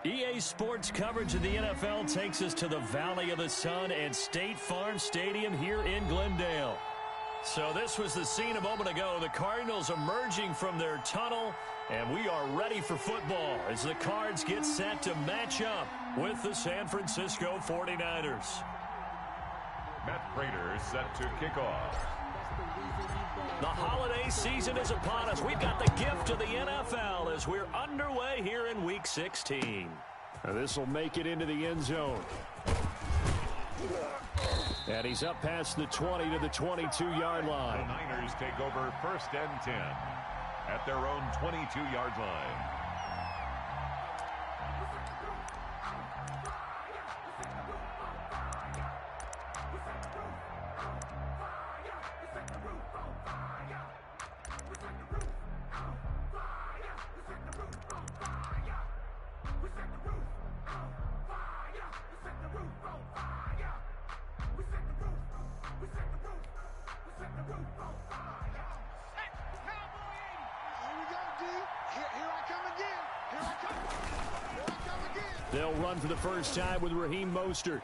EA Sports coverage of the NFL takes us to the Valley of the Sun and State Farm Stadium here in Glendale. So this was the scene a moment ago. The Cardinals emerging from their tunnel, and we are ready for football as the Cards get set to match up with the San Francisco 49ers. Matt Prater set to kick off. The holiday season is upon us. We've got the gift of the NFL as we're underway here in Week 16. This will make it into the end zone. And he's up past the 20 to the 22-yard line. The Niners take over 1st and 10 at their own 22-yard line. They'll run for the first time with Raheem Mostert.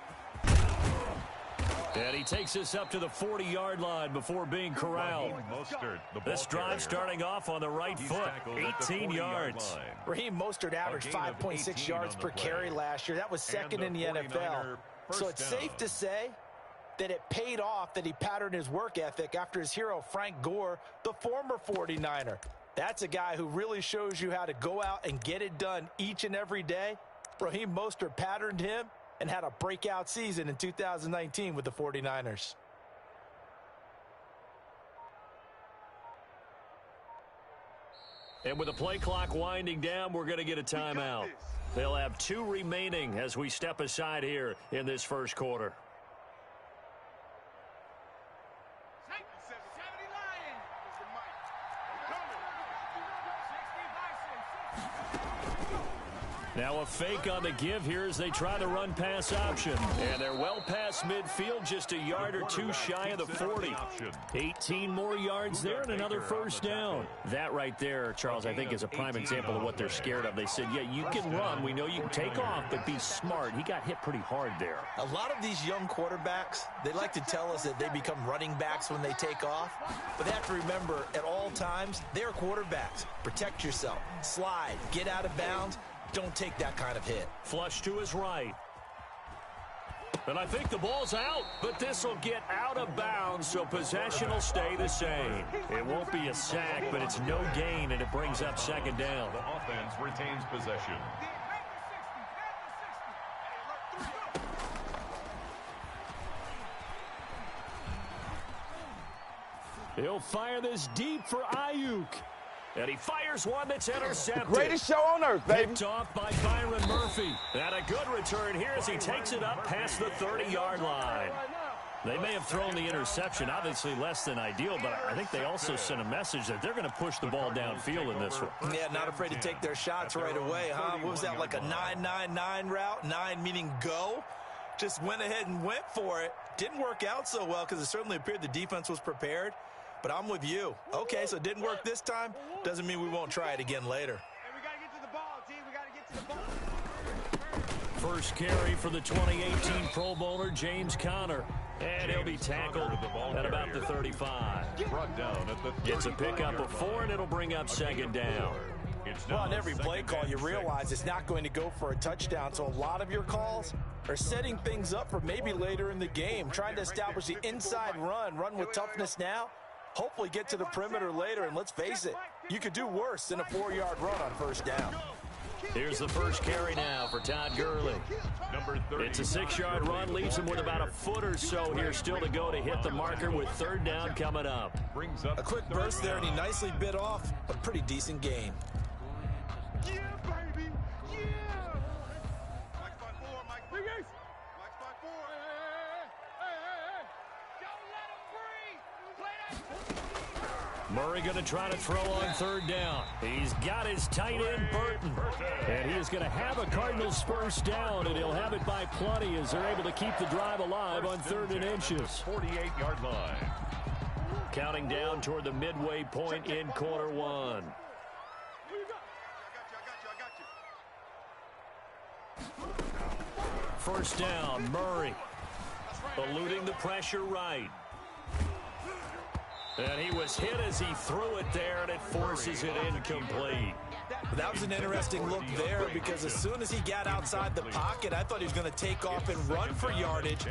And he takes us up to the 40-yard line before being corralled. This drive starting off on the right foot, 18 yards. Raheem Mostert averaged 5.6 yards per carry last year. That was second in the NFL. So it's safe to say that it paid off that he patterned his work ethic after his hero, Frank Gore, the former 49er. That's a guy who really shows you how to go out and get it done each and every day. Raheem Mostert patterned him and had a breakout season in 2019 with the 49ers. And with the play clock winding down, we're going to get a timeout. They'll have 2 remaining as we step aside here in this first quarter. Now a fake on the give here as they try to run pass option. And they're well past midfield, just a yard or 2 shy of the 40. 18 more yards there and another first down. That right there, Charles, I think is a prime example of what they're scared of. They said, yeah, you can run. We know you can take off, but be smart. He got hit pretty hard there. A lot of these young quarterbacks, they like to tell us that they become running backs when they take off. But they have to remember, at all times, they're quarterbacks. Protect yourself. Slide. Get out of bounds. Don't take that kind of hit. Flush to his right. And I think the ball's out, but this will get out of bounds, so possession will stay the same. It won't be a sack, but it's no gain, and it brings up second down. The offense retains possession. He'll fire this deep for Ayuk. And he fires one that's intercepted. Greatest show on earth, baby. Picked off by Byron Murphy. And a good return here as he takes it up past the 30-yard line. They may have thrown the interception, obviously less than ideal, but I think they also sent a message that they're going to push the ball downfield in this one. Yeah, not afraid to take their shots right away, huh? What was that, like a 9-9-9 route? 9 meaning go? Just went ahead and went for it. Didn't work out so well because it certainly appeared the defense was prepared. But I'm with you. Okay, so it didn't work this time. Doesn't mean we won't try it again later. Hey, we got to get to the ball, team. We got to get to the ball. First carry for the 2018 Pro Bowler, James Conner. And he'll be tackled at about the 35. Gets a pickup of 4, and it'll bring up second down. Well, on every play call, you realize it's not going to go for a touchdown. So a lot of your calls are setting things up for maybe later in the game, trying to establish the inside run with toughness now. Hopefully get to the perimeter later, and let's face it, you could do worse than a 4-yard run on first down. Here's the first carry now for Todd Gurley. It's a 6-yard run, leaves him with about a foot or so here still to go to hit the marker with third down coming up. A quick burst there, and he nicely bit off a pretty decent gain. Yeah, baby. Yeah. Mike spot 4, Mike. Mike spot 4. Hey. Don't let him breathe. Play that. Murray going to try to throw on third down. He's got his tight end, Burton. And he is going to have a Cardinals first down, and he'll have it by plenty as they're able to keep the drive alive on 3rd and inches. 48-yard line. Counting down toward the midway point in quarter 1. I got you. first down. Murray eluding the pressure right. And he was hit as he threw it there, and it forces it incomplete. That was an interesting look there because as soon as he got outside the pocket, I thought he was going to take off and run for yardage.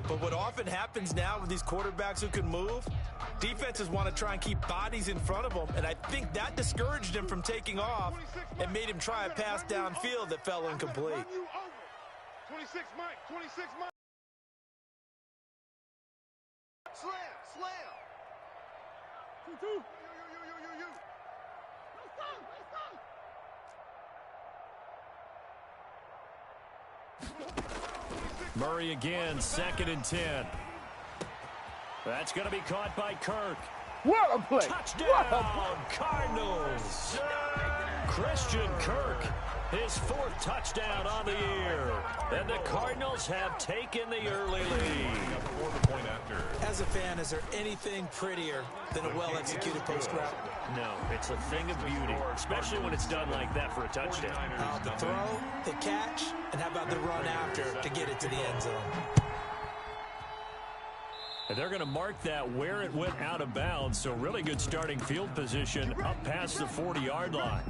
But what often happens now with these quarterbacks who can move, defenses want to try and keep bodies in front of them, and I think that discouraged him from taking off and made him try a pass downfield that fell incomplete. 26 Mike, 26 Mike. Slam, slam. 2-2. Murray again, 2nd and 10. That's going to be caught by Kirk. What a play! Touchdown, What a play. Cardinals! Christian Kirk, his 4th touchdown on the year. And the Cardinals have taken the early lead. As a fan, is there anything prettier than a well-executed post route? No, it's a thing of beauty, especially when it's done like that for a touchdown. The throw, the catch, and how about the run after to get it to the end zone? And they're going to mark that where it went out of bounds, so really good starting field position up past the 40-yard line.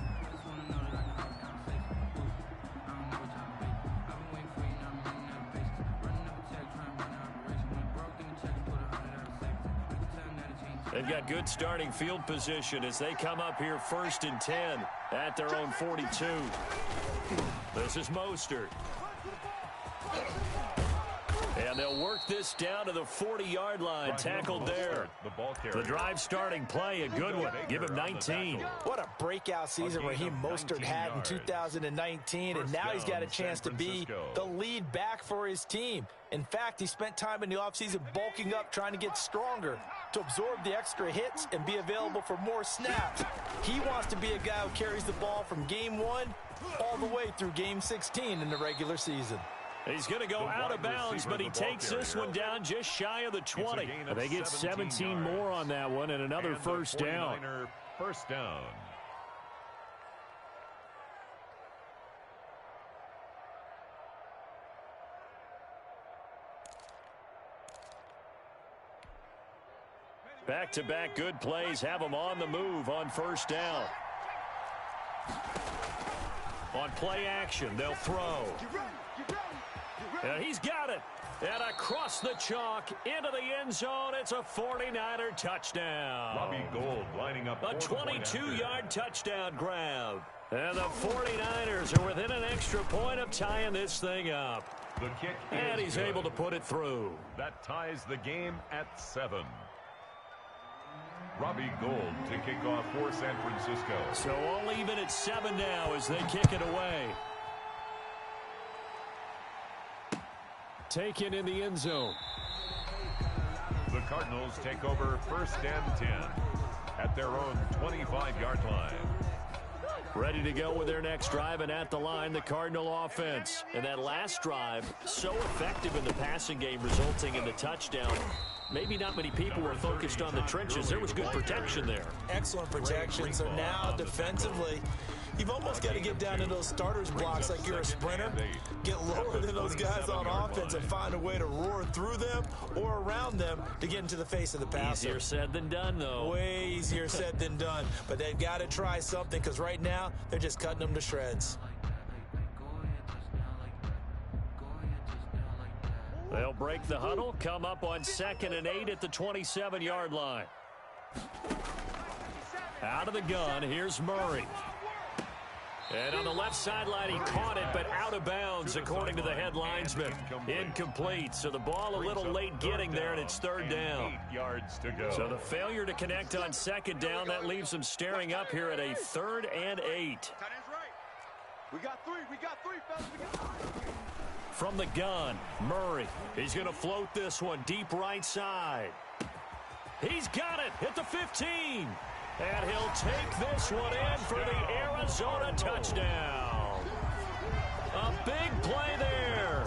They've got good starting field position as they come up here 1st and 10 at their own 42. This is Mostert. And they'll work this down to the 40-yard line. Tackled there. The drive starting play, a good one. Give him 19. What a breakout season Raheem Mostert had in 2019, and now he's got a chance to be the lead back for his team. In fact, he spent time in the offseason bulking up, trying to get stronger to absorb the extra hits and be available for more snaps. He wants to be a guy who carries the ball from game 1 all the way through game 16 in the regular season. He's going to go out of bounds, but he takes this one down just shy of the 20. They get 17 more on that one and another first down. First down. Back-to-back good plays have them on the move on first down. On play action, they'll throw. And he's got it. And across the chalk into the end zone, it's a 49er touchdown. Robbie Gould lining up a 22-yard touchdown grab. And the 49ers are within an extra point of tying this thing up. The kick and he's able to put it through. That ties the game at 7. Robbie Gould to kick off for San Francisco. So all even at 7 now as they kick it away. Taken in the end zone. The Cardinals take over 1st and 10 at their own 25-yard line. Ready to go with their next drive, and at the line, the Cardinal offense. And that last drive, so effective in the passing game, resulting in the touchdown. Maybe not many people were focused on the trenches. There was good protection there. Excellent protection. So now defensively, you've almost got to get down to those starters blocks like you're a sprinter. Get lower than those guys on offense and find a way to roar through them or around them to get into the face of the passer. Easier said than done, though. Way easier said than done. But they've got to try something because right now they're just cutting them to shreds. They'll break the huddle, come up on 2nd and 8 at the 27-yard line. Out of the gun, here's Murray. And on the left sideline, he caught it, but out of bounds, according to the head linesman. Incomplete, so the ball a little late getting there, and it's 3rd down. 8 yards to go. So the failure to connect on 2nd down, that leaves them staring up here at a 3rd and 8. We got 3, fellas, we got 3. From the gun, Murray. He's going to float this one deep right side. He's got it at the 15. And he'll take this one in for the Arizona touchdown. A big play there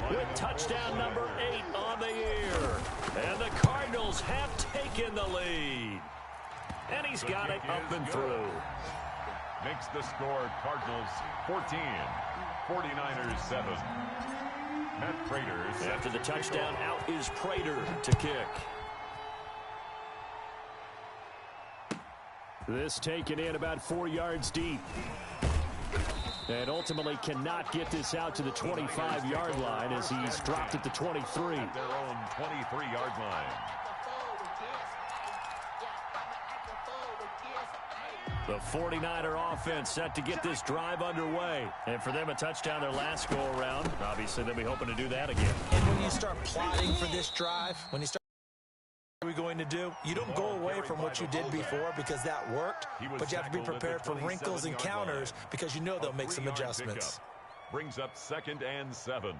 with touchdown number 8 on the year. And the Cardinals have taken the lead. And he's got it up and through. Makes the score Cardinals 14, 49ers 7. Matt Prater. After the touchdown, out is Prater to kick. This taken in about 4 yards deep. And ultimately cannot get this out to the 25-yard line as he's dropped at the 23. At their own 23-yard line. The 49er offense set to get this drive underway. And for them, a touchdown their last go-around. Obviously, they'll be hoping to do that again. And when you start plotting for this drive, when you start what are we going to do, you don't go away from what you did before because that worked, but you have to be prepared for wrinkles and counters because you know they'll make some adjustments. Brings up 2nd and 7.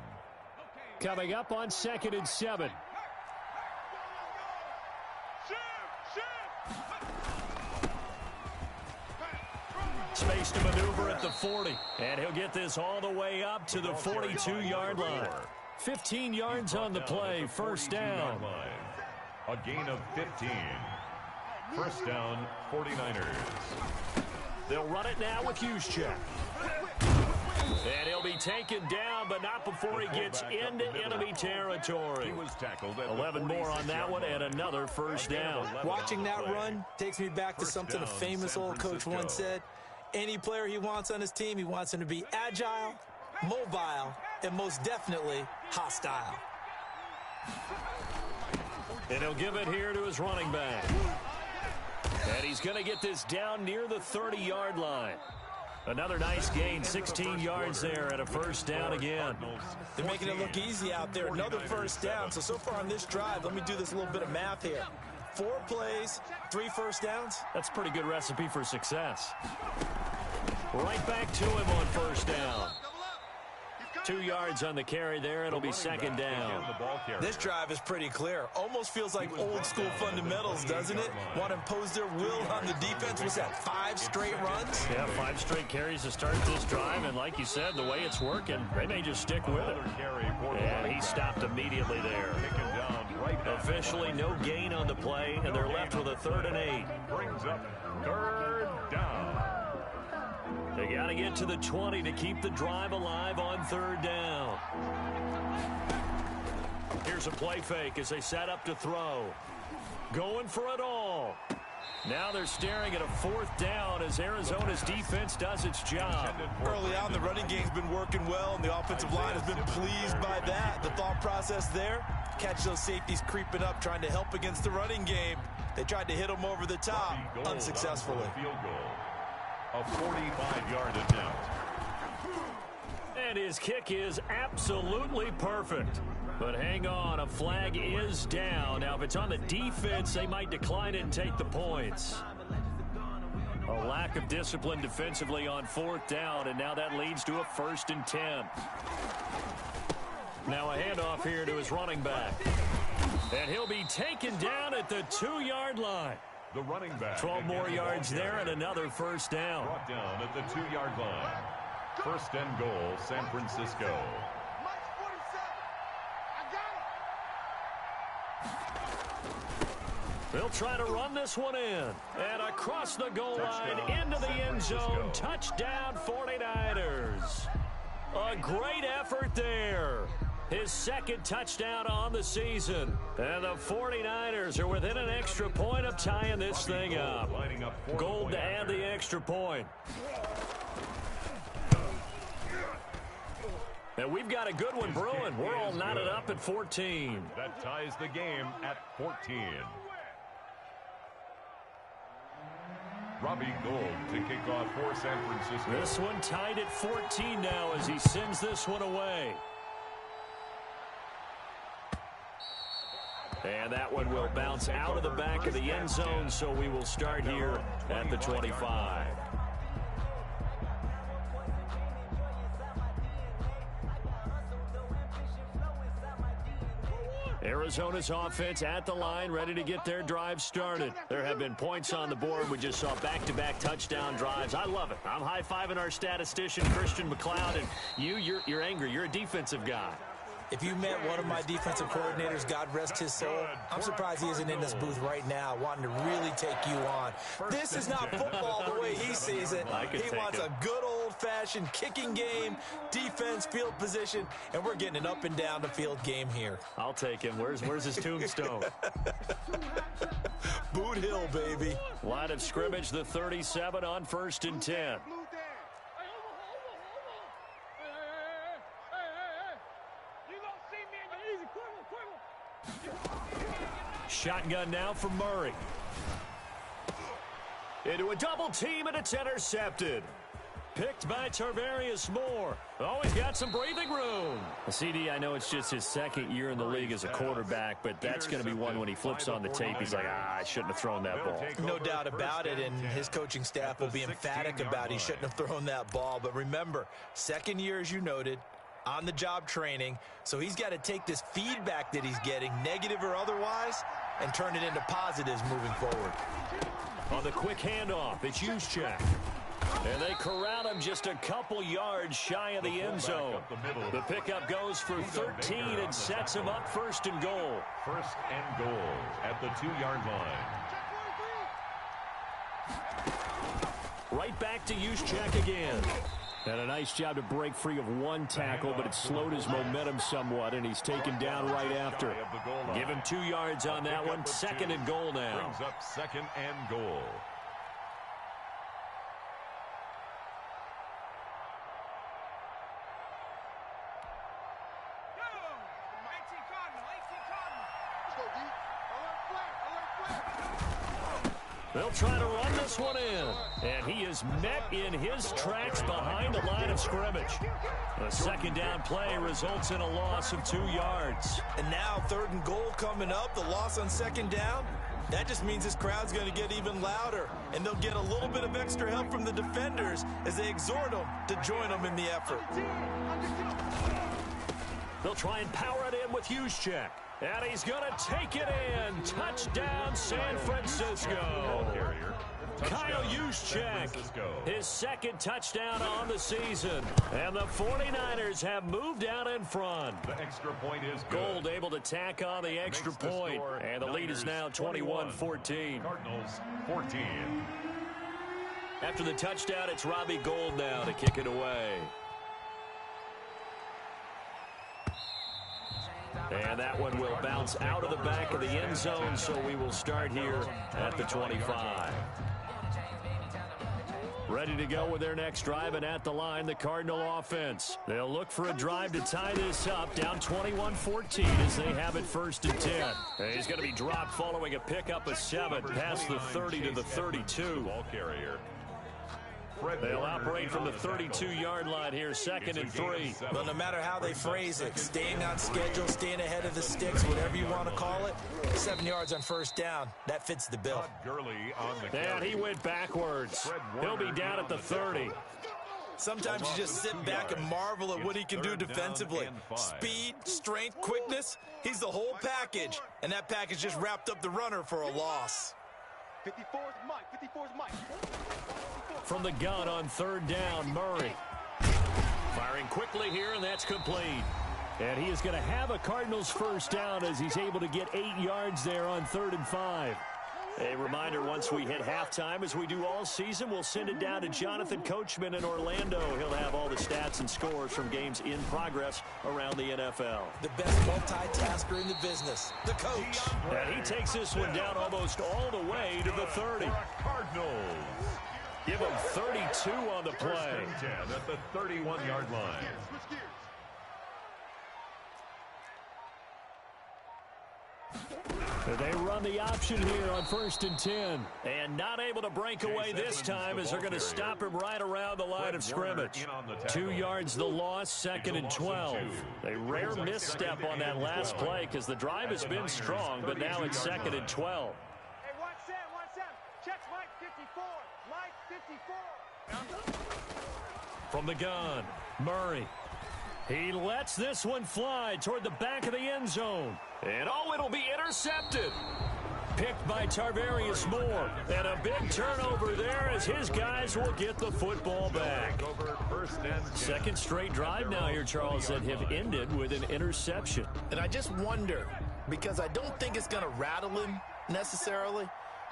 Coming up on 2nd and 7. Space to maneuver at the 40. And he'll get this all the way up to the 42-yard line. 15 yards on the play. First down. A gain of 15. First down, 49ers. They'll run it now with Juszczyk. And he'll be taken down, but not before he gets into enemy territory. He was tackled at 11 more on that one and another first down. Watching that run takes me back to something a famous old coach once said. Any player he wants on his team, he wants him to be agile, mobile, and most definitely hostile. And he'll give it here to his running back. And he's going to get this down near the 30-yard line. Another nice gain, 16 yards there and a first down again. They're making it look easy out there. Another first down. So far on this drive, let me do this little bit of math here. 4 plays, 3 first downs. That's a pretty good recipe for success. Right back to him on first down. 2 yards on the carry there. It'll be second down. This drive is pretty clear. Almost feels like old school fundamentals, doesn't it? Want to impose their will on the defense. Was that 5 straight runs? Yeah, 5 straight carries to start this drive. And like you said, the way it's working, they may just stick with it. And he stopped immediately there. Officially no gain on the play, and they're left with a 3rd and 8. Brings up 3rd down. They got to get to the 20 to keep the drive alive on 3rd down. Here's a play fake as they set up to throw. Going for it all. Now they're staring at a 4th down as Arizona's defense does its job. Early on, the running game's been working well, and the offensive line has been pleased by that. The thought process there, catch those safeties creeping up, trying to help against the running game. They tried to hit them over the top, unsuccessfully. Field goal. A 45-yard attempt. And his kick is absolutely perfect. But hang on, a flag is down. Now, if it's on the defense, they might decline it and take the points. A lack of discipline defensively on 4th down, and now that leads to a 1st and 10. Now a handoff here to his running back. And he'll be taken down at the 2-yard line. The running back. 12 more yards there and another first down. Brought down at the 2-yard line. 1st and goal, San Francisco. They'll try to run this one in. And across the goal line, into the end zone. Touchdown, 49ers. A great effort there. His 2nd touchdown on the season. And the 49ers are within an extra point of tying this thing up. Gold to add the extra point. And we've got a good one brewing. We're all knotted up at 14. That ties the game at 14. Robbie Gould to kick off for San Francisco. This one tied at 14 now as he sends this one away. And that one will bounce out of the back of the end zone, so we will start here at the 25. Arizona's offense at the line, ready to get their drive started. There have been points on the board. We just saw back-to-back touchdown drives. I love it. I'm high-fiving our statistician, Christian McLeod, and you're angry. You're a defensive guy. If you met one of my defensive coordinators, God rest his soul, I'm surprised he isn't in this booth right now wanting to really take you on. This is not football the way he sees it. He wants a good old-fashioned kicking game, defense, field position, and we're getting an up and down the field game here. I'll take him. Where's his tombstone? Boot Hill, baby. Line of scrimmage, the 37 on 1st and 10. Shotgun now for Murray. Into a double team, and it's intercepted. Picked by Tarvarius Moore. Oh, he's got some breathing room. CD, I know it's just his second year in the league as a quarterback, but that's going to be one when he flips on the tape. He's like, I shouldn't have thrown that ball. No doubt about it, and his coaching staff will be emphatic about he shouldn't have thrown that ball. But remember, second year, as you noted, on-the-job training, so he's got to take this feedback that he's getting, negative or otherwise, and turn it into positives moving forward. On the quick handoff, it's Juszczyk. And they corral him just a couple yards shy of the end zone. The pickup goes for 13 and sets him up 1st and goal. 1st and goal at the 2-yard line. Right back to Juszczyk again. And a nice job to break free of one tackle, but it slowed his momentum somewhat, and he's taken down right after. Give him 2 yards on that one. 2nd and goal now. Brings up 2nd and goal. They'll try to run this one in. And he is met in his tracks behind the line of scrimmage. The 2nd down play results in a loss of 2 yards. And now 3rd and goal coming up. The loss on 2nd down. That just means this crowd's going to get even louder. And they'll get a little bit of extra help from the defenders as they exhort them to join them in the effort. They'll try and power it in with Juszczyk. And he's going to take it in. Touchdown, San Francisco. Kyle Juszczyk, his 2nd touchdown on the season. And the 49ers have moved out in front. The extra point is good. Gold able to tack on the extra point. And the lead is now 21-14. Cardinals 14. After the touchdown, it's Robbie Gould now to kick it away. And that one will bounce out of the back of the end zone, so we will start here at the 25. Ready to go with their next drive, and at the line, the Cardinal offense. They'll look for a drive to tie this up, down 21-14 as they have it 1st and 10. And he's going to be dropped following a pickup of 7 past the 30 to the 32. Ball carrier. They'll operate from the 32-yard line here, 2nd and 3. Well, no matter how they phrase it, staying on schedule, staying ahead of the sticks, whatever you want to call it, 7 yards on 1st down, that fits the bill. And he went backwards. He'll be down at the 30. Sometimes you just sit back and marvel at what he can do defensively. Speed, strength, quickness, he's the whole package. And that package just wrapped up the runner for a loss. 54's Mike, 54's Mike. From the gun on 3rd down, Murray. Firing quickly here, and that's complete. And he is going to have a Cardinals 1st down as he's able to get 8 yards there on 3rd and 5. A reminder, once we hit halftime, as we do all season, we'll send it down to Jonathan Coachman in Orlando. He'll have all the stats and scores from games in progress around the NFL. The best multitasker in the business, the coach. And he takes this one down almost all the way to the 30. Cardinals. Give him 32 on the play. 1st and 10 at the 31-yard line. They run the option here on 1st and 10. And not able to break away this time as they're going to stop him right around the line of scrimmage. 2 yards the loss, 2nd and 12. A rare misstep on that last play because the drive has been strong, but now it's 2nd and 12. Hey, watch that. Check Mike 54. Mike 54. From the gun, Murray. He lets this one fly toward the back of the end zone. And, oh, it'll be intercepted. picked by Tarvarius Moore. And a big turnover there as his guys will get the football back. Second straight drive now here, Charles, that have ended with an interception. And I just wonder, because I don't think it's going to rattle him necessarily,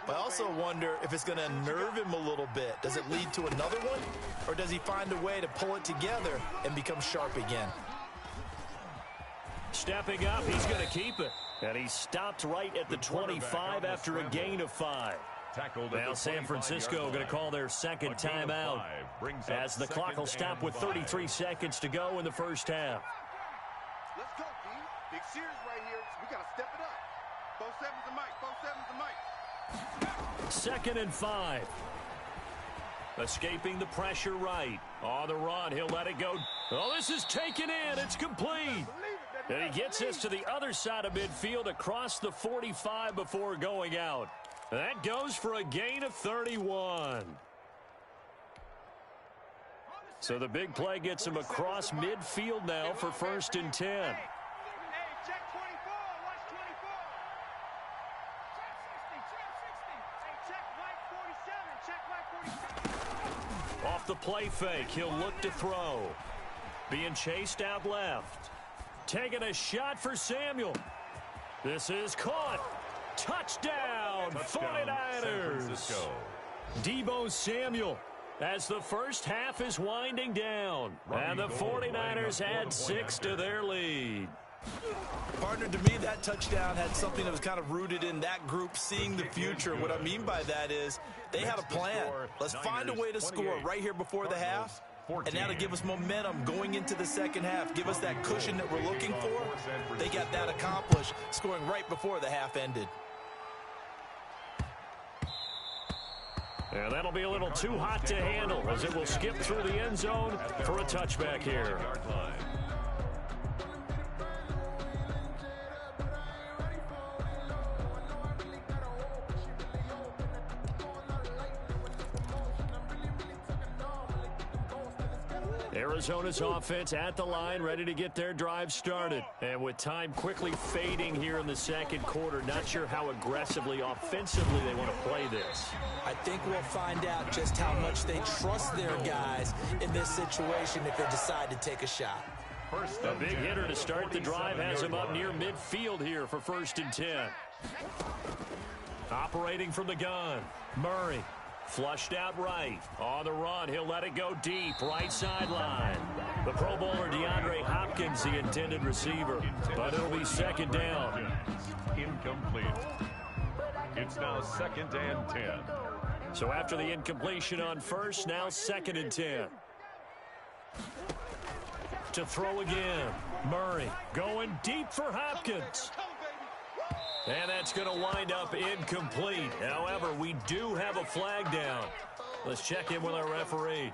but I also wonder if it's going to unnerve him a little bit. Does it lead to another one? Or does he find a way to pull it together and become sharp again? Stepping up, he's going to keep it. And he stopped right at the 25 after a gain of 5. Now San Francisco going to call their second timeout as the clock will stop with 33 seconds to go in the first half. Let's go, D. Big series right here. We got to step it up. 4-7's the mic. 4-7's the mic. 2nd and 5. Escaping the pressure right. On the run, he'll let it go. Oh, this is taken in. It's complete. And he gets this to the other side of midfield across the 45 before going out. That goes for a gain of 31. So the big play gets him across midfield now for 1st and 10. Hey, check 24. Watch 24. Check 60. Check white 47. Check white 47. Off the play fake, he'll look to throw. Being chased out left. Taking a shot for Samuel. This is caught. Touchdown, 49ers. Deebo Samuel as the first half is winding down. And the 49ers add 6 to their lead. Partner, to me, that touchdown had something that was kind of rooted in that group seeing the future. What I mean by that is they had a plan. Let's find a way to score right here before the half. And that'll give us momentum going into the second half. Give us that cushion that we're looking for. They got that accomplished, scoring right before the half ended. And that'll be a little too hot to handle as it will skip through the end zone for a touchback here. Arizona's offense at the line, ready to get their drive started. And with time quickly fading here in the second quarter, not sure how aggressively, offensively they want to play this. I think we'll find out just how much they trust their guys in this situation if they decide to take a shot. A big hitter to start the drive has him up near midfield here for 1st and 10. Operating from the gun, Murray. Flushed out right. On the run, he'll let it go deep. Right sideline. The Pro Bowler DeAndre Hopkins, the intended receiver. But it'll be 2nd down. Incomplete. It's now 2nd and 10. So after the incompletion on 1st, now 2nd and 10. To throw again. Murray going deep for Hopkins. And that's going to wind up incomplete. However, we do have a flag down. Let's check in with our referee.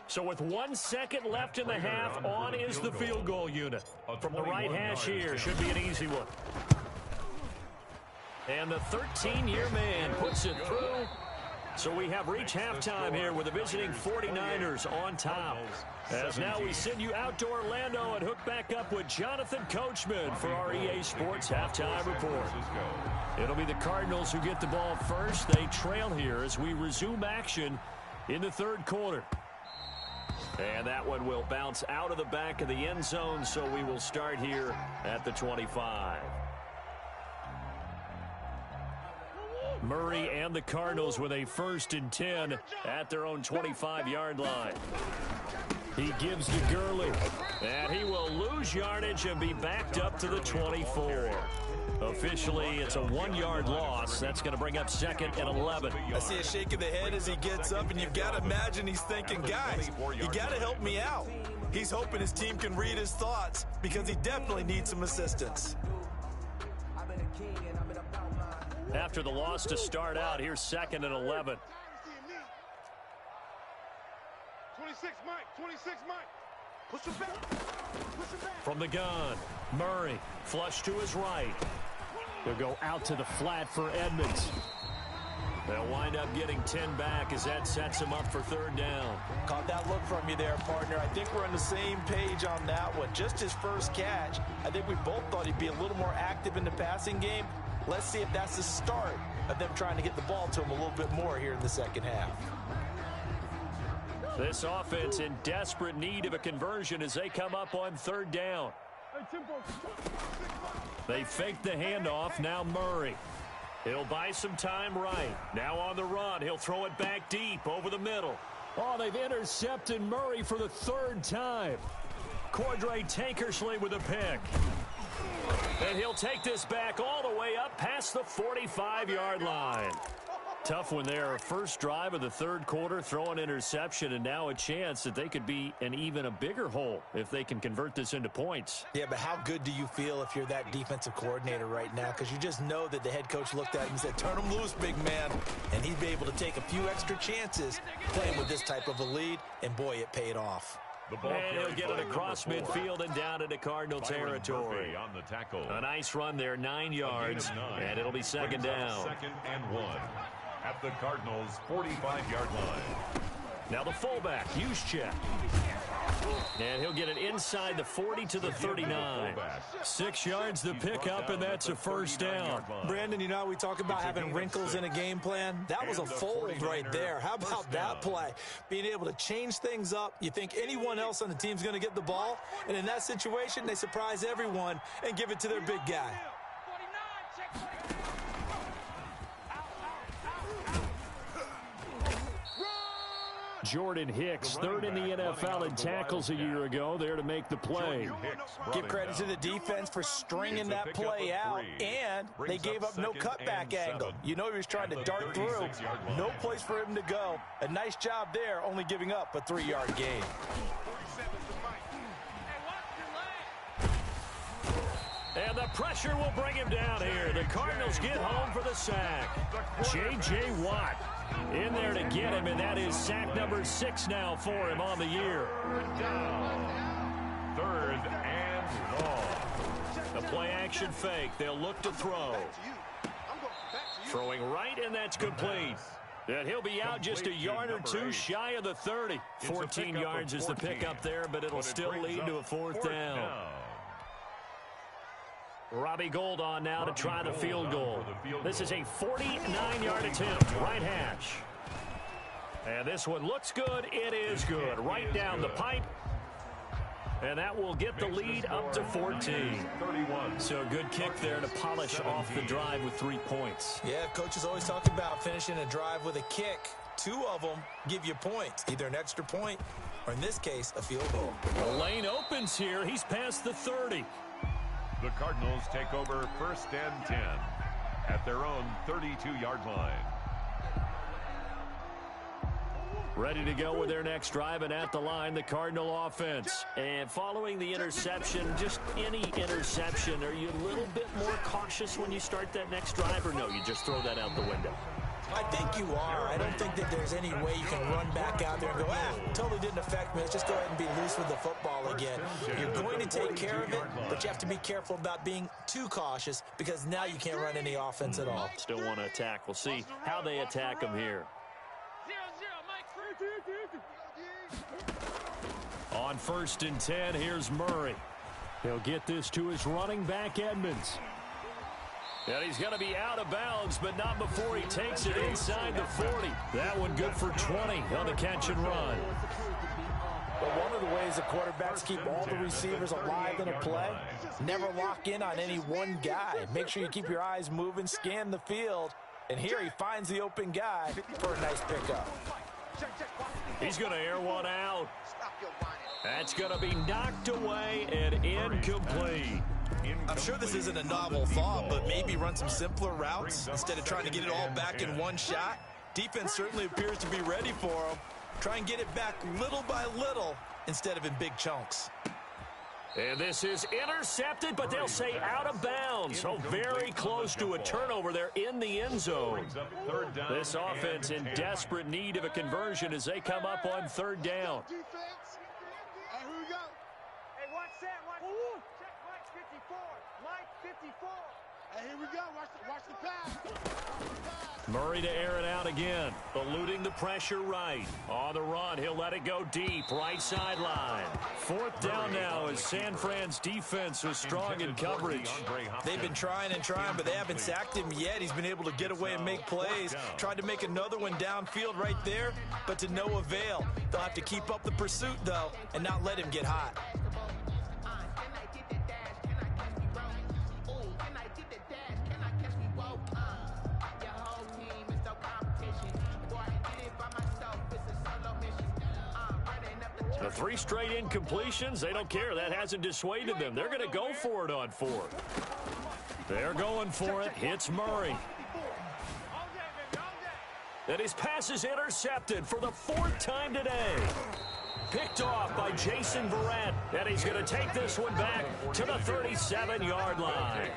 So with 1 second left in the half, on is the field goal unit. From the right hash here, should be an easy one. And the 13-year man puts it through. So we have reached halftime here with the visiting 49ers on top. As now we send you out to Orlando and hook back up with Jonathan Coachman for our EA Sports Halftime Report. It'll be the Cardinals who get the ball first. They trail here as we resume action in the 3rd quarter. And that one will bounce out of the back of the end zone, so we will start here at the 25. Murray and the Cardinals with a 1st and 10 at their own 25-yard line. He gives to Gurley, and he will lose yardage and be backed up to the 24. Officially, it's a 1-yard loss. That's going to bring up 2nd and 11. I see a shake of the head as he gets up, and you've got to imagine he's thinking, guys, you got to help me out. He's hoping his team can read his thoughts because he definitely needs some assistance. After the loss to start out, here's 2nd and 11. 26, Mike. 26, Mike. Push him back. Push him back. From the gun, Murray, flush to his right. He'll go out to the flat for Edmonds. They'll wind up getting 10 back as that sets them up for third down. Caught that look from you there, partner. I think we're on the same page on that one. Just his first catch, I think we both thought he'd be a little more active in the passing game. Let's see if that's the start of them trying to get the ball to him a little bit more here in the second half. This offense in desperate need of a conversion as they come up on third down. They fake the handoff. Now Murray. He'll buy some time right. Now on the run. He'll throw it back deep over the middle. Oh, they've intercepted Murray for the third time. Cordray Tankersley with a pick. And he'll take this back all the way up past the 45-yard line. Tough one there. First drive of the third quarter, throw an interception, and now a chance that they could be in even a bigger hole if they can convert this into points. Yeah, but how good do you feel if you're that defensive coordinator right now? Because you just know that the head coach looked at him and said, turn him loose, big man. And he'd be able to take a few extra chances playing with this type of a lead, and boy, it paid off. And he'll get it across midfield and down into Cardinal territory. On the tackle. A nice run there, 9 yards, and it'll be second down. Second and 1 at the Cardinals' 45-yard line. Now the fullback, Juszczyk. And he'll get it inside the 40 to the 39. 6 yards the pickup, and that's a first down. Brandon, you know, we talk about having wrinkles in a game plan. That was a fold right there. How about that play? Being able to change things up. You think anyone else on the team's going to get the ball, and in that situation, they surprise everyone and give it to their big guy. Jordan Hicks, third in the NFL in tackles a year ago, there to make the play. Give credit to the defense for stringing that play out, and they gave up no cutback angle. You know he was trying to dart through. No place for him to go. A nice job there, only giving up a 3-yard gain. And the pressure will bring him down here. The Cardinals get home for the sack. J.J. Watt in there to get him, and that is sack number 6 now for him on the year. Third and long. The play-action fake. They'll look to throw. Throwing right, and that's complete. And he'll be out just a yard or two shy of the 30. 14 yards is the pickup there, but it'll still lead to a fourth down. Robbie Gould on now to try the field goal. This is a 49-yard attempt, right hash. And this one looks good. It is good. Right down the pipe. And that will get the lead up to 14. So a good kick there to polish off the drive with 3 points. Yeah, coaches always talk about finishing a drive with a kick. 2 of them give you points, either an extra point or, in this case, a field goal. The lane opens here. He's past the 30. The Cardinals take over first and 10 at their own 32-yard line. Ready to go with their next drive, and at the line, the Cardinal offense. And following the interception, just any interception, are you a little bit more cautious when you start that next drive, or no, you just throw that out the window? I think you are. I don't think that there's any way you can run back out there and go, totally didn't affect me. Let's just go ahead and be loose with the football again. You're going to take care of it, but you have to be careful about being too cautious because now you can't run any offense at all. Still want to attack. We'll see how they attack them here. On first and 10, here's Murray. He'll get this to his running back, Edmonds. And he's going to be out of bounds, but not before he takes it inside the 40. That one good for 20 on the catch and run. But one of the ways the quarterbacks keep all the receivers alive in a play, never lock in on any one guy. Make sure you keep your eyes moving, scan the field. And here he finds the open guy for a nice pickup. He's going to air one out. That's going to be knocked away and incomplete. I'm sure this isn't a novel thought, but maybe run some simpler routes instead of trying to get it all back in one shot. Defense certainly appears to be ready for him. Try and get it back little by little instead of in big chunks. And this is intercepted, but they'll say out of bounds. So very close to a turnover there in the end zone. This offense in desperate need of a conversion as they come up on third down. Hey, here we go. Watch the pass. Murray to air it out again. Eluding the pressure right. On the run, he'll let it go deep. Right sideline. Fourth down now as San Fran's defense was strong in coverage. They've been trying and trying, but they haven't sacked him yet. He's been able to get away and make plays. Tried to make another one downfield right there, but to no avail. They'll have to keep up the pursuit, though, and not let him get hot. The 3 straight incompletions, they don't care. That hasn't dissuaded them. They're going to go for it on 4th. They're going for it. Hits Murray. And his pass is intercepted for the 4th time today. Picked off by Jason Verrett. And he's going to take this one back to the 37-yard line.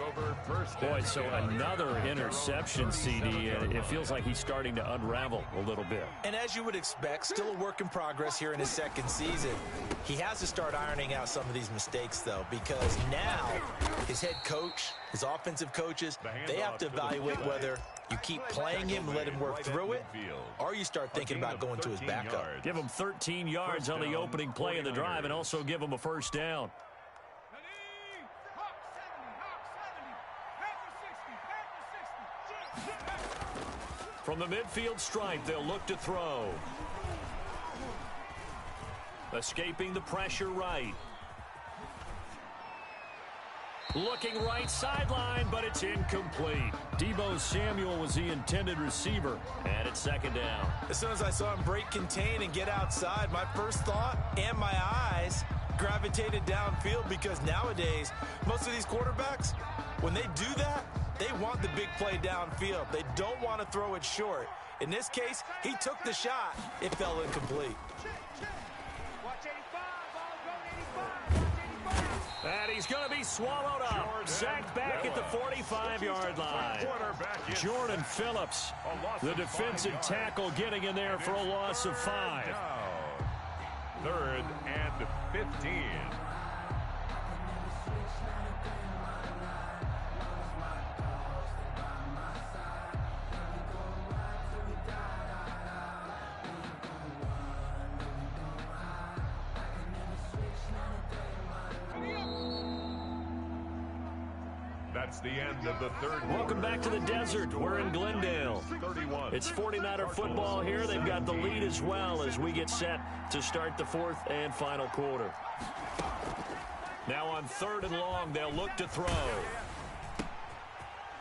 Boy, so another interception, CD. And it feels like he's starting to unravel a little bit. And as you would expect, still a work in progress here in his 2nd season. He has to start ironing out some of these mistakes, though, because now his head coach, his offensive coaches, they have to evaluate whether you keep playing him and let him work through it, or you start thinking about going to his backup. Give him 13 yards on the opening play of the drive and also give him a first down. From the midfield stripe, they'll look to throw. Escaping the pressure right. Looking right sideline, but it's incomplete. Deebo Samuel was the intended receiver, and it's 2nd down. As soon as I saw him break contain and get outside, my first thought and my eyes gravitated downfield, because nowadays, most of these quarterbacks, when they do that, they want the big play downfield. They don't want to throw it short. In this case, he took the shot. It fell incomplete. And he's going to be swallowed up. Sacked back at the 45-yard line. Jordan Phillips, the defensive tackle, getting in there for a loss of 5. 3rd and 15. That's the end of the 3rd. Welcome back to the desert. We're in Glendale. It's 49er football here. They've got the lead as well as we get set to start the 4th and final quarter. Now on 3rd and long, they'll look to throw.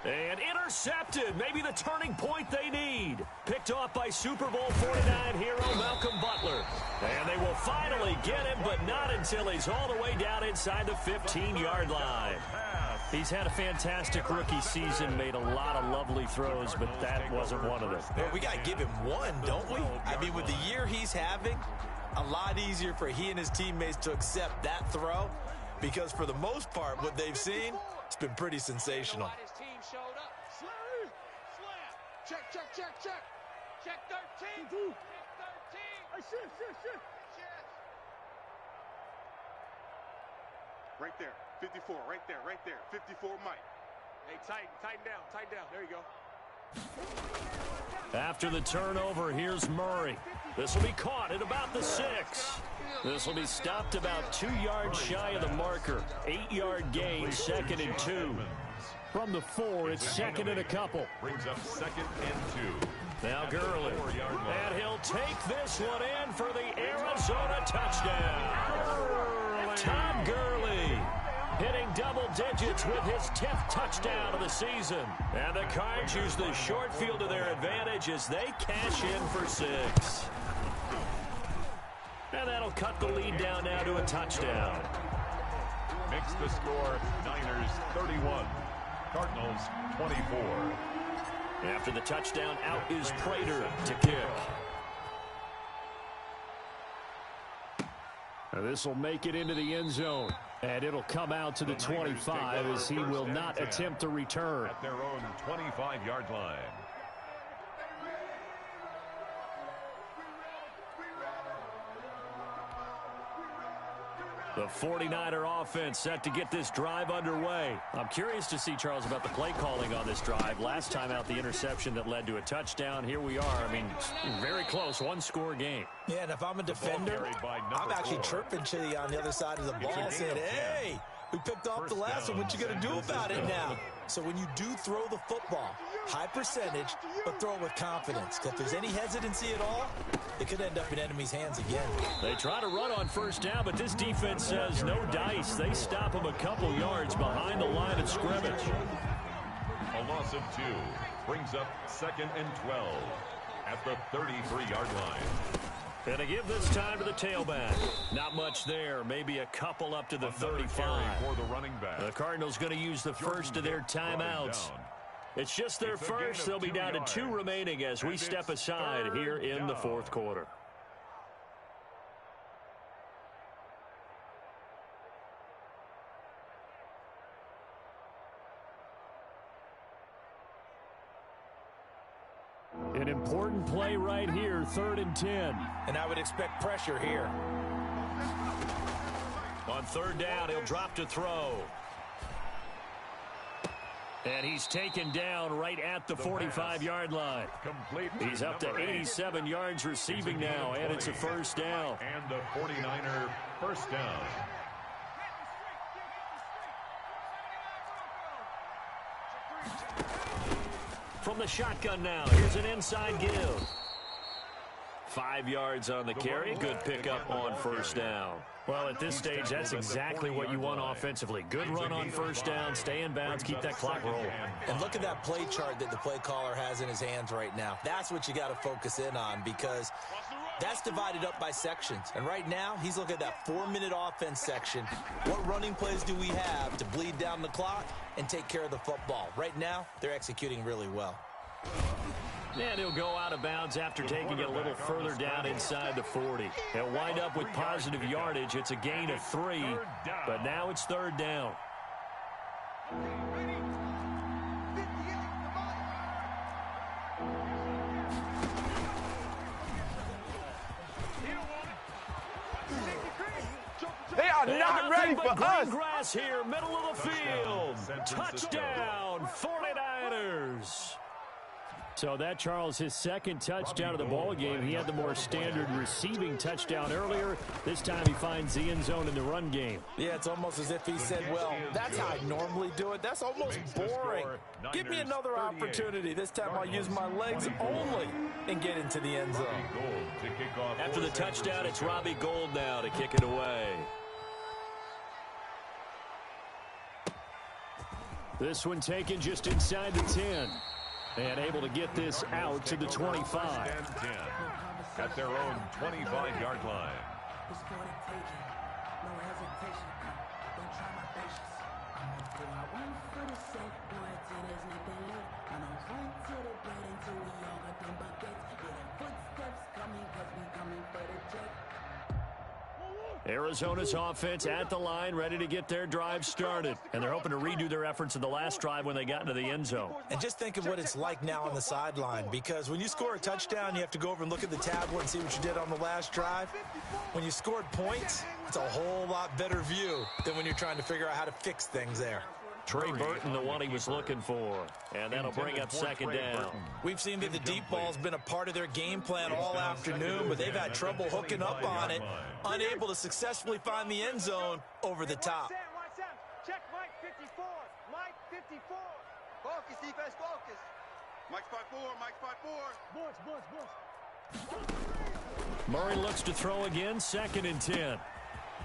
And intercepted. Maybe the turning point they need. Picked off by Super Bowl 49 hero Malcolm Butler. And they will finally get him, but not until he's all the way down inside the 15-yard line. He's had a fantastic rookie season, made a lot of lovely throws, but that wasn't one of them. Well, we got to give him one, don't we? I mean, with the year he's having, a lot easier for he and his teammates to accept that throw, because for the most part, what they've seen, it's been pretty sensational. Check, check, check, check. Check 13. Check 13. Shit. Right there. 54, right there. 54, Mike. Hey, tighten down. There you go. After the turnover, here's Murray. This will be caught at about the 6. This will be stopped about 2 yards shy of the marker. 8-yard gain, 2nd and 2. From the 4, it's 2nd and a couple. Brings up 2nd and 2. Now Gurley. And he'll take this one in for the Arizona touchdown. Todd Gurley hitting double digits with his 10th touchdown of the season. And the Cards use the short field to their advantage as they cash in for 6. And that'll cut the lead down now to a touchdown. Makes the score Niners 31, Cardinals 24. After the touchdown, out is Prater to kick. This will make it into the end zone. And it'll come out to the 25 as he will not attempt to return. At their own 25-yard line. The 49er offense set to get this drive underway. I'm curious to see, Charles, about the play calling on this drive. Last time out, the interception that led to a touchdown. Here we are. I mean, very close, one-score game. Yeah, and if I'm a defender, I'm actually chirping Chitty on the other side of the ball saying, hey, we picked off the last one. What you going to do about it now? So when you do throw the football, high percentage, but throw it with confidence. If there's any hesitancy at all, it could end up in enemy's hands again. They try to run on first down, but this defense says no dice. They stop them a couple yards behind the line of scrimmage. A loss of 2 brings up 2nd and 12 at the 33-yard line. And to give this time to the tailback. Not much there. Maybe a couple up to the 35. For the running back. The Cardinals going to use the first of their timeouts. It's just their first. They'll be down to 2 remaining as we step aside here in the fourth quarter. An important play right here, 3rd and 10. And I would expect pressure here. On 3rd down, he'll drop to throw. And he's taken down right at the 45-yard line. He's up to 87 yards receiving now, and it's a first down. And the 49er first down. From the shotgun now, here's an inside give. 5 yards on the carry. Good pickup on first down. Well, at this stage, that's exactly what you want offensively. Good run on first down, stay in bounds, keep that clock rolling. And look at that play chart that the play caller has in his hands right now. That's what you got to focus in on because that's divided up by sections. And right now, he's looking at that 4-minute offense section. What running plays do we have to bleed down the clock and take care of the football? Right now, they're executing really well. And he'll go out of bounds after taking it a little further down inside the 40. He'll wind up with positive yardage. It's a gain of 3, but now it's 3rd down. They are not ready for us. Grass here, middle of the field. Touchdown, 49ers. So that, Charles, his 2nd touchdown of the ball game. He had the more standard receiving touchdown earlier. This time he finds the end zone in the run game. Yeah, it's almost as if he said, well, that's how I normally do it. That's almost boring. Give me another opportunity. This time I'll use my legs only and get into the end zone. After the touchdown, it's Robbie Gould now to kick it away. This one taken just inside the 10. And able to get this out to the 25. At their own 25-yard line. Arizona's offense at the line, ready to get their drive started. And they're hoping to redo their efforts in the last drive when they got into the end zone. And just think of what it's like now on the sideline, because when you score a touchdown, you have to go over and look at the tablet and see what you did on the last drive. When you scored points, it's a whole lot better view than when you're trying to figure out how to fix things there. Trey Burton, the one he was looking for. And that'll bring up 2nd down. We've seen that the deep ball's been a part of their game plan all afternoon, but they've had trouble hooking up on it, unable to successfully find the end zone over the top. Check Mike 54. Mike 54. Focus, defense, focus. Mike spot 4. Mike spot 4. Murray looks to throw again, 2nd and 10.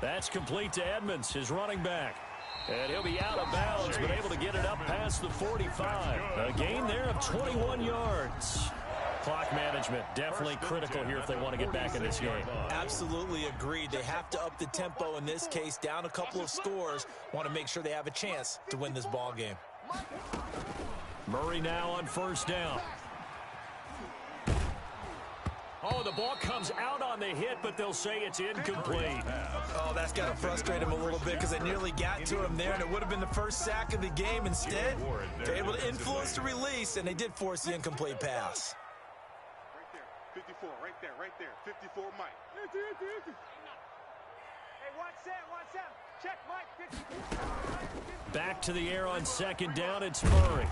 That's complete to Edmonds, his running back. And he'll be out of bounds, but able to get it up past the 45. A gain there of 21 yards. Clock management definitely critical here if they want to get back in this game. Absolutely agreed. They have to up the tempo in this case, down a couple of scores. Want to make sure they have a chance to win this ball game. Murray now on first down. Oh, the ball comes out on the hit, but they'll say it's incomplete. Oh, that's got to frustrate him a little bit because they nearly got to him there, and it would have been the first sack of the game. Instead, they're able to influence the release, and they did force the incomplete pass. Right there, 54, right there, 54, Mike. Back to the air on second down, it's Murray.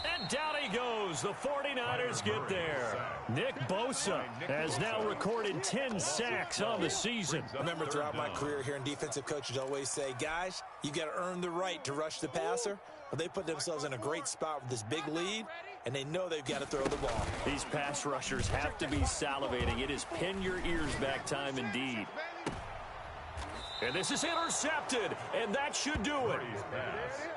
And down he goes. The 49ers get there. Nick Bosa has now recorded 10 sacks on the season. I remember throughout my career here in defensive coaches always say, guys, you got to earn the right to rush the passer. Well, they put themselves in a great spot with this big lead, and they know they've got to throw the ball. These pass rushers have to be salivating. It is pin your ears back time indeed. And this is intercepted, and that should do it.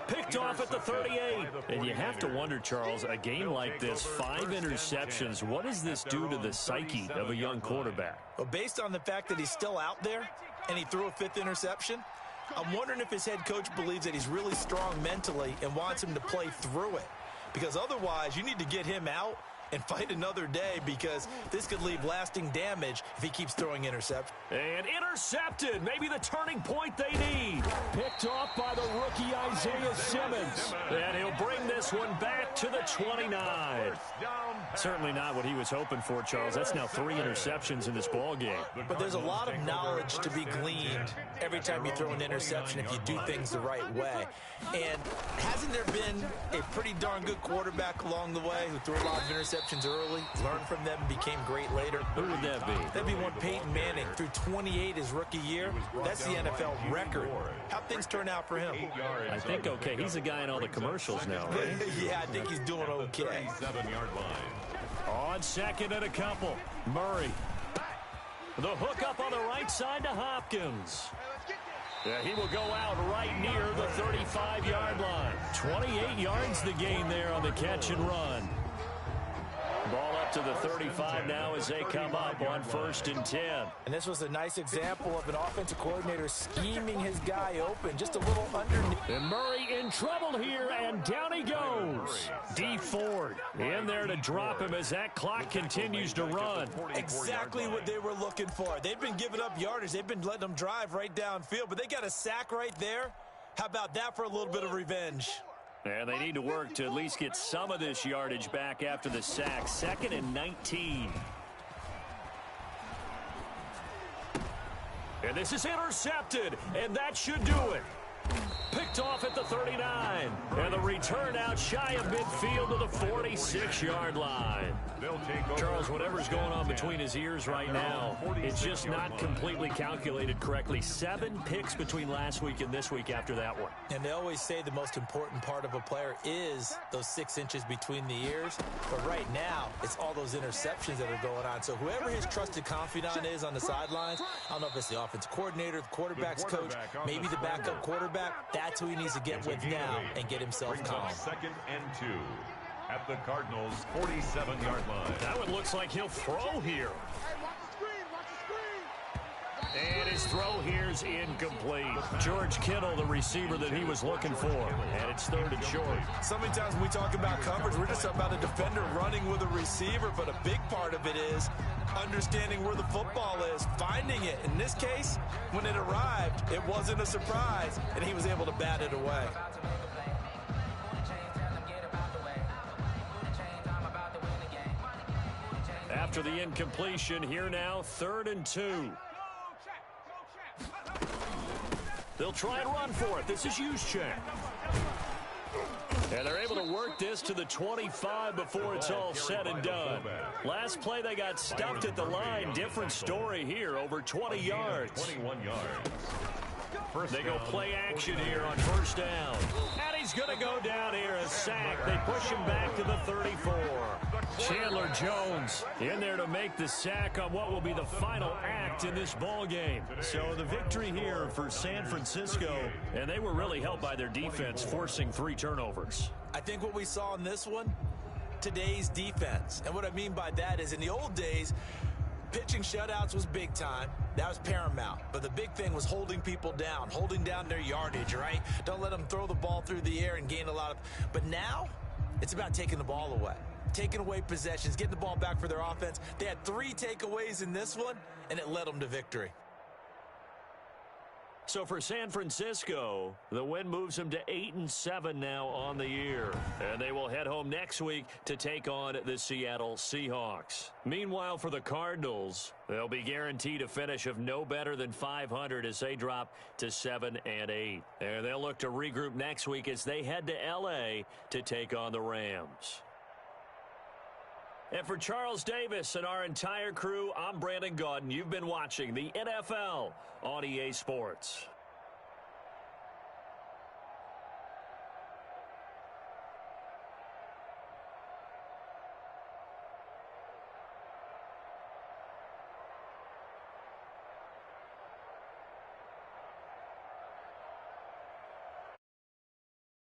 Picked off at the 38. And you have to wonder, Charles, a game like this, 5 interceptions, what does this do to the psyche of a young quarterback? Well, based on the fact that he's still out there and he threw a 5th interception, I'm wondering if his head coach believes that he's really strong mentally and wants him to play through it. Because otherwise, you need to get him out and fight another day, because this could leave lasting damage if he keeps throwing interceptions. And intercepted, maybe the turning point they need. Picked off by the rookie Isaiah Simmons. And he'll bring this one back to the 29. Certainly not what he was hoping for, Charles. That's now 3 interceptions in this ball game. But there's a lot of knowledge to be gleaned every time you throw an interception if you do things the right way. And hasn't there been a pretty darn good quarterback along the way who threw a lot of interceptions early, learned from them, and became great later? Who would that be? That'd be one Peyton Manning. Threw 28 his rookie year. That's the NFL record. How'd things turn out for him? I think okay. He's a guy in all the commercials now, right? Yeah, I think he's doing okay. 7-yard line. On second and a couple, Murray. The hook up on the right side to Hopkins. Yeah, he will go out right near the 35-yard line. 28 yards the gain there on the catch and run. Ball up to the 35 now as they come up on 1st and 10. And this was a nice example of an offensive coordinator scheming his guy open, just a little underneath. And Murray in trouble here, and down he goes. D. Ford in there to drop him as that clock continues to run. Exactly what they were looking for. They've been giving up yardage. They've been letting them drive right downfield, but they got a sack right there. How about that for a little bit of revenge? And they need to work to at least get some of this yardage back after the sack. 2nd and 19. And this is intercepted, and that should do it. Picked off at the 39. And the return out shy of midfield to the 46-yard line. Charles, whatever's going on between his ears right now, it's just not completely calculated correctly. 7 picks between last week and this week after that one. And they always say the most important part of a player is those 6 inches between the ears. But right now, it's all those interceptions that are going on. So whoever his trusted confidant is on the sidelines, I don't know if it's the offensive coordinator, the quarterback's coach, maybe the backup quarterback, that's who he needs to get with now and get himself calm. 2nd and 2 at the Cardinals' 47-yard line. That one looks like he'll throw here. And his throw here's incomplete. George Kittle, the receiver that he was looking for. And it's 3rd and short. So many times when we talk about coverage, we're just about a defender running with a receiver, but a big part of it is understanding where the football is, finding it. In this case, when it arrived, it wasn't a surprise, and he was able to bat it away. After the incompletion, here now, 3rd and 2. They'll try and run for it. This is Juszczyk. And they're able to work this to the 25 before it's all said and done. Last play, they got stuffed at the line. Different story here, over 20 yards. 21 yards. They go play action here on 1st down. And he's going to go down here, a sack. They push him back to the 34. Chandler Jones in there to make the sack on what will be the final act in this ball game. So the victory here for San Francisco, and they were really helped by their defense, forcing 3 turnovers. I think what we saw in this one, today's defense. And what I mean by that is in the old days, pitching shutouts was big time. That was paramount. But the big thing was holding people down, holding down their yardage, right? Don't let them throw the ball through the air and gain a lot of... But now, it's about taking the ball away. Taking away possessions, getting the ball back for their offense. They had 3 takeaways in this one, and it led them to victory. So for San Francisco, the win moves them to 8-7 now on the year. And they will head home next week to take on the Seattle Seahawks. Meanwhile, for the Cardinals, they'll be guaranteed a finish of no better than 500 as they drop to 7-8. And they'll look to regroup next week as they head to L.A. to take on the Rams. And for Charles Davis and our entire crew, I'm Brandon Gaudin. You've been watching the NFL on EA Sports.